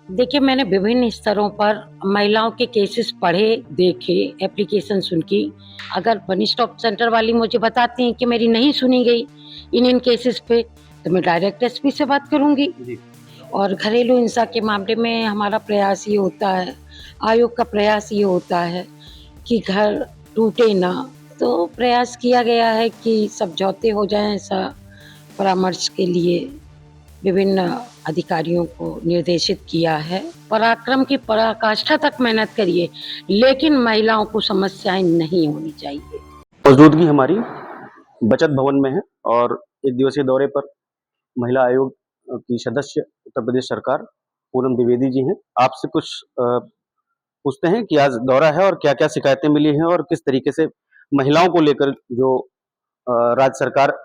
देखिए, मैंने विभिन्न स्तरों पर महिलाओं के केसेस पढ़े, देखे, एप्लीकेशन सुनकी। अगर वन स्टॉप सेंटर वाली मुझे बताती हैं कि मेरी नहीं सुनी गई इन केसेस पे, तो मैं डायरेक्ट एसपी से बात करूँगी। जी। और घरेलू हिंसा के मामले में हमारा प्रयास ये होता है, आयोग का प्रयास ये होता है कि घर टूटे ना, तो प्रयास किया गया है कि समझौते हो जाएँ, ऐसा परामर्श के लिए विभिन्न अधिकारियों को निर्देशित किया है। पराक्रम की पराकाष्ठा तक मेहनत करिए, लेकिन महिलाओं को समस्याएं नहीं होनी चाहिए। मौजूदगी हमारी बचत भवन में है और एक दिवसीय दौरे पर महिला आयोग की सदस्य उत्तर प्रदेश सरकार पूनम द्विवेदी जी हैं। आपसे कुछ पूछते हैं कि आज दौरा है और क्या-क्या शिकायतें मिली हैं और किस तरीके से महिलाओं को लेकर जो राज्य सरकार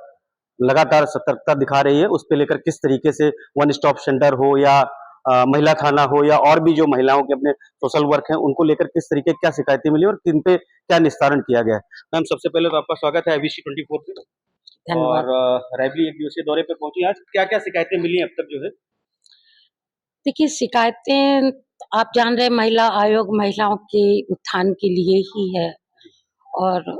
लगातार सतर्कता दिखा रही है, उस पे लेकर किस तरीके से वन स्टॉप सेंटर हो या महिला थाना हो या और भी जो महिलाओं के अपने सोशल वर्क हैं, उनको लेकर किस तरीके की क्या शिकायतें मिली और किन पे क्या निस्तारण किया गया है? मैम, सबसे पहले तो आपका स्वागत है IBC 24 पे धन्यवाद। और रायबरेली एक दिवसीय दौरे पे पहुंची। आज क्या-क्या शिकायतें मिली हैं अब तक जो है? देखिए, शिकायतें आप जान रहे हैं, महिला आयोग महिलाओं के उत्थान के लिए ही है और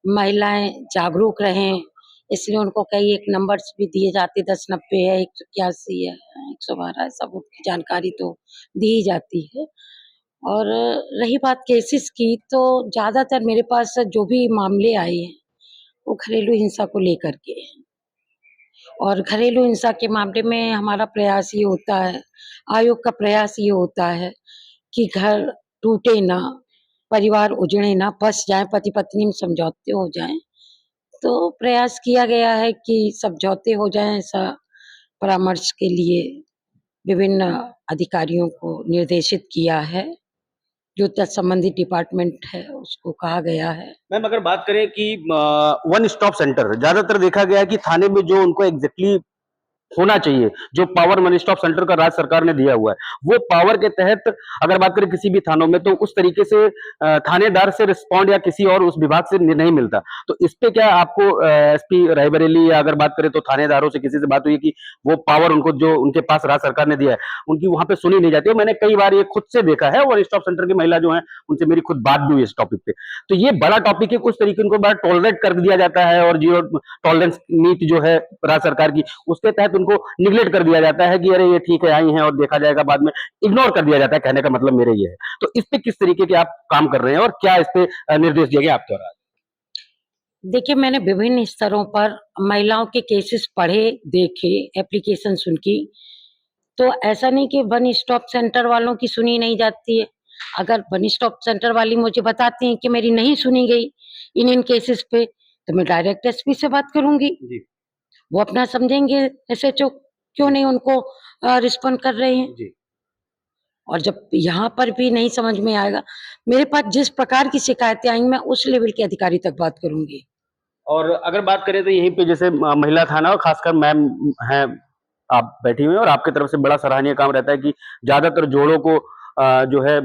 महिलाएं जागरूक रहें, इसलिए उनको कई एक नंबर्स भी दिए जाते, 1090 है, 181 है, 112 है, सब की जानकारी तो दी ही जाती है। और रही बात केसेस की, तो ज़्यादातर मेरे पास जो भी मामले आए हैं, वो घरेलू हिंसा को लेकर के हैं। और घरेलू हिंसा के मामले में हमारा प्रयास ये होता है, आयोग का प्रयास ये होता है कि घर टूटे ना, परिवार उजड़े ना, बस जाएँ, पति-पत्नी में समझौते हो जाएँ। तो प्रयास किया गया है कि समझौते हो जाएँ, ऐसा परामर्श के लिए विभिन्न अधिकारियों को निर्देशित किया है। जो तत्संबंधित डिपार्टमेंट है, उसको कहा गया है। मैम, अगर बात करें कि वन स्टॉप सेंटर ज़्यादातर देखा गया है कि थाने में जो उनको एग्ज़ैक्टली होना चाहिए, जो पावर वन स्टॉप सेंटर का राज्य सरकार ने दिया हुआ है, वो पावर के तहत अगर बात करें किसी भी थानों में तो उस तरीके से थानेदार से रिस्पॉन्ड या किसी और उस विभाग से नहीं मिलता। तो इस पे क्या आपको एसपी रायबरेली या अगर बात करें तो थानेदारों से किसी से बात हुई कि वो पावर उनको जो उनके पास राज्य सरकार ने दिया है, उनकी वहाँ पे सुनी नहीं जाती है? मैंने कई बार ये खुद से देखा है, वन स्टॉप सेंटर की महिला जो हैं, उनसे मेरी खुद बात भी हुई इस टॉपिक पे। तो ये बड़ा टॉपिक है, कुछ तरीके उनको बड़ा टॉलरेट कर दिया जाता है और जीरो टॉलरेंस नीति जो है राज्य सरकार की, उसके तहत उनको निगलेक्ट कर दिया जाता है कि अरे ये ठीक है, आई हैं और देखा जाएगा बाद में, इग्नोर कर दिया जाता है। कहने का मतलब मेरे ये है। तो इस पे किस तरीके के आप काम कर रहे हैं और क्या इस पे निर्देश दिए गए आपके द्वारा? देखिए, मैंने विभिन्न स्तरों पर महिलाओं के केसेस पढ़े, देखे, एप्लीकेशन सुनकी। तो ऐसा नहीं कि वन स्टॉप सेंटर वालों की सुनी नहीं जाती है। अगर वन स्टॉप सेंटर वाली मुझे बताती हैं कि मेरी नहीं सुनी गई इन केसेस पे, तो मैं डायरेक्ट एसपी से बात करूँगी। जी। वो अपना समझेंगे, एसएचओ क्यों नहीं उनको रिस्पॉन्ड कर रहे हैं। जी। और जब यहाँ पर भी नहीं समझ में आएगा, मेरे पास जिस प्रकार की शिकायतें आएँगी, मैं उस लेवल के अधिकारी तक बात करूँगी। और अगर बात करें तो यहीं पे जैसे महिला थाना और खासकर मैम हैं, आप बैठी हुई हैं और आपकी तरफ से बड़ा सराहनीय काम रहता है कि ज़्यादातर जोड़ों को जो है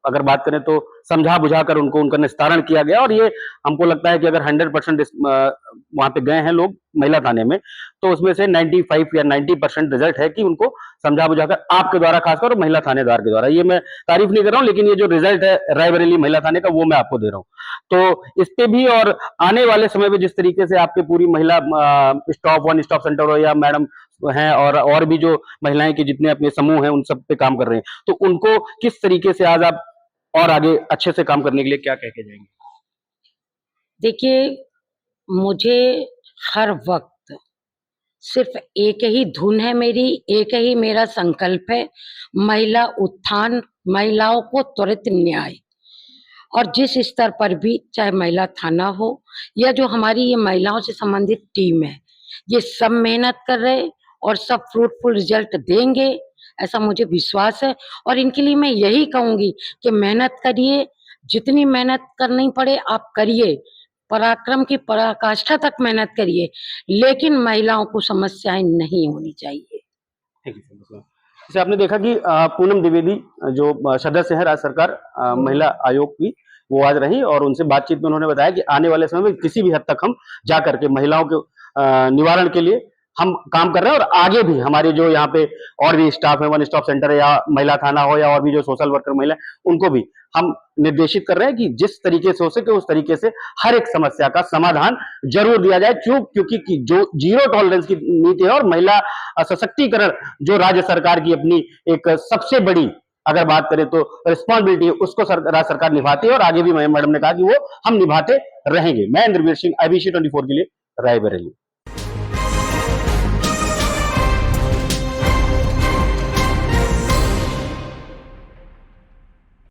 अगर बात करें तो समझा-बुझा कर उनको उनका निस्तारण किया गया और ये हमको लगता है कि अगर 100% वहाँ पे गए हैं लोग महिला थाने में, तो उसमें से 95 या 90% रिज़ल्ट है कि उनको समझा-बुझा कर आपके द्वारा खासकर और महिला थानेदार के द्वारा, ये मैं तारीफ़ नहीं कर रहा हूँ, लेकिन ये जो रिज़ल्ट है रायबरेली महिला थाने का, वो मैं आपको दे रहा हूँ। तो इस पे भी और आने वाले समय में जिस तरीके से आपकी पूरी महिला स्टॉप वन स्टॉप सेंटर हो या मैडम हैं और भी जो महिलाएँ के जितने अपने समूह हैं, उन सब पे काम कर रहे हैं। तो उनको किस तरीके से आज आप और आगे अच्छे से काम करने के लिए क्या कह के जाएँगे? देखिए, मुझे हर वक़्त सिर्फ़ एक ही धुन है मेरी, एक ही मेरा संकल्प है, महिला उत्थान, महिलाओं को त्वरित न्याय। और जिस स्तर पर भी, चाहे महिला थाना हो या जो हमारी ये महिलाओं से संबंधित टीम है, ये सब मेहनत कर रहे हैं और सब फ्रूटफुल रिजल्ट देंगे, ऐसा मुझे विश्वास है। और इनके लिए मैं यही कहूँगी कि मेहनत करिए, जितनी मेहनत करनी पड़े आप करिए, पराक्रम की पराकाष्ठा तक मेहनत करिए, लेकिन महिलाओं को समस्याएँ नहीं होनी चाहिए। ठीक है, समझ गया। जैसे आपने देखा कि पूनम द्विवेदी जो सदस्य हैं राज्य सरकार महिला आयोग की, वो आज रही और उनसे बातचीत में उन्होंने बताया कि आने वाले समय में किसी भी हद तक हम जा करके महिलाओं के निवारण के लिए हम काम कर रहे हैं और आगे भी हमारे जो यहाँ पे और भी स्टाफ है, वन स्टॉप सेंटर है या महिला थाना हो या और भी जो सोशल वर्कर महिला, उनको भी हम निर्देशित कर रहे हैं कि जिस तरीके से हो सके उस तरीके से हर एक समस्या का समाधान जरूर दिया जाए, क्योंकि जो जीरो टॉलरेंस की नीति है और महिला सशक्तिकरण जो राज्य सरकार की अपनी एक सबसे बड़ी अगर बात करें तो रिस्पॉन्सिबिलिटी, उसको राज्य सरकार निभाती है और आगे भी मैडम ने कहा कि वो हम निभाते रहेंगे। मैं इंद्रवीर सिंह, IBC 24 के लिए रायबरेली।